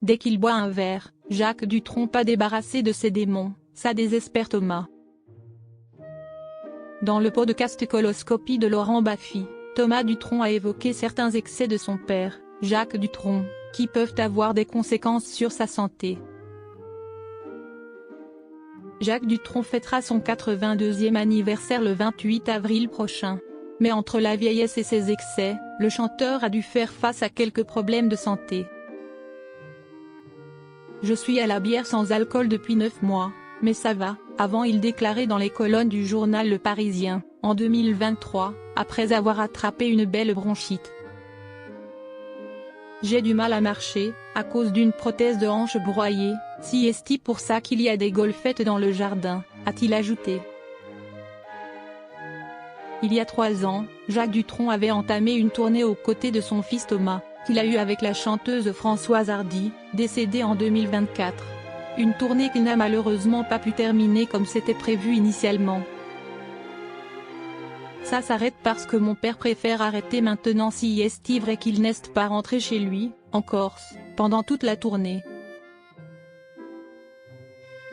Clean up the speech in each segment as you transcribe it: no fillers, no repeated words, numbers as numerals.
Dès qu'il boit un verre, Jacques Dutronc pas débarrassé de ses démons, ça désespère Thomas. Dans le podcast Coloscopie de Laurent Baffy, Thomas Dutronc a évoqué certains excès de son père, Jacques Dutronc, qui peuvent avoir des conséquences sur sa santé. Jacques Dutronc fêtera son 82e anniversaire le 28 avril prochain. Mais entre la vieillesse et ses excès, le chanteur a dû faire face à quelques problèmes de santé. Je suis à la bière sans alcool depuis 9 mois, mais ça va, avant il déclarait dans les colonnes du journal Le Parisien, en 2023, après avoir attrapé une belle bronchite. J'ai du mal à marcher, à cause d'une prothèse de hanche broyée, si est pour ça qu'il y a des golfettes dans le jardin, a-t-il ajouté. Il y a 3 ans, Jacques Dutronc avait entamé une tournée aux côtés de son fils Thomas, qu'il a eu avec la chanteuse Françoise Hardy, décédée en 2024. Une tournée qu'il n'a malheureusement pas pu terminer comme c'était prévu initialement. Ça s'arrête parce que mon père préfère arrêter maintenant si est vrai qu'il n'est pas rentré chez lui, en Corse, pendant toute la tournée.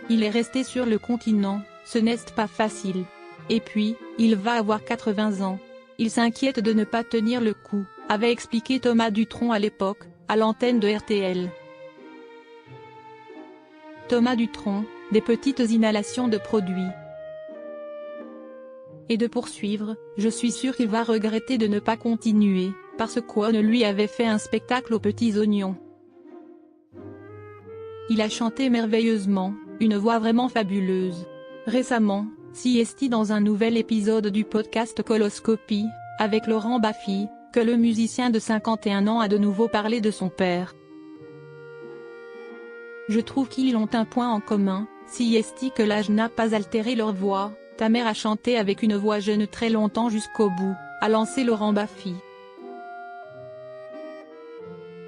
Il est resté sur le continent, ce n'est pas facile. Et puis, il va avoir 80 ans. Il s'inquiète de ne pas tenir le coup, avait expliqué Thomas Dutronc à l'époque, à l'antenne de RTL. Thomas Dutronc, des petites inhalations de produits. Et de poursuivre, je suis sûr qu'il va regretter de ne pas continuer, parce qu'on lui avait fait un spectacle aux petits oignons. Il a chanté merveilleusement, une voix vraiment fabuleuse. Récemment, si est dans un nouvel épisode du podcast Coloscopie, avec Laurent Baffy, que le musicien de 51 ans a de nouveau parlé de son père. Je trouve qu'ils ont un point en commun, si est que l'âge n'a pas altéré leur voix, ta mère a chanté avec une voix jeune très longtemps jusqu'au bout, a lancé Laurent Baffy.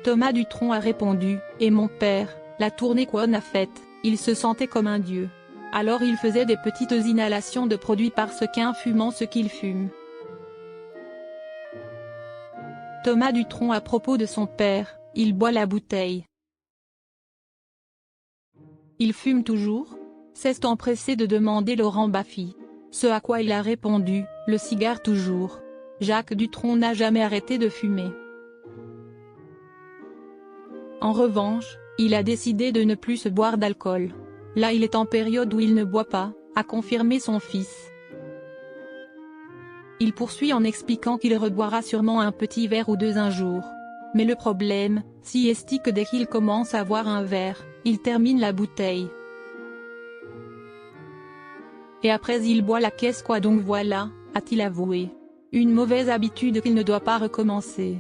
Thomas Dutronc a répondu, et mon père, la tournée qu'on a faite, il se sentait comme un dieu. Alors il faisait des petites inhalations de produits parce qu'en fumant ce qu'il fume. Thomas Dutronc à propos de son père, il boit la bouteille. Il fume toujours ? S'est empressé de demander Laurent Baffy. Ce à quoi il a répondu, le cigare toujours. Jacques Dutronc n'a jamais arrêté de fumer. En revanche, il a décidé de ne plus se boire d'alcool. Là il est en période où il ne boit pas, a confirmé son fils. Il poursuit en expliquant qu'il reboira sûrement un petit verre ou deux un jour. Mais le problème, si est que dès qu'il commence à boire un verre, il termine la bouteille. Et après il boit la caisse quoi donc voilà, a-t-il avoué. Une mauvaise habitude qu'il ne doit pas recommencer.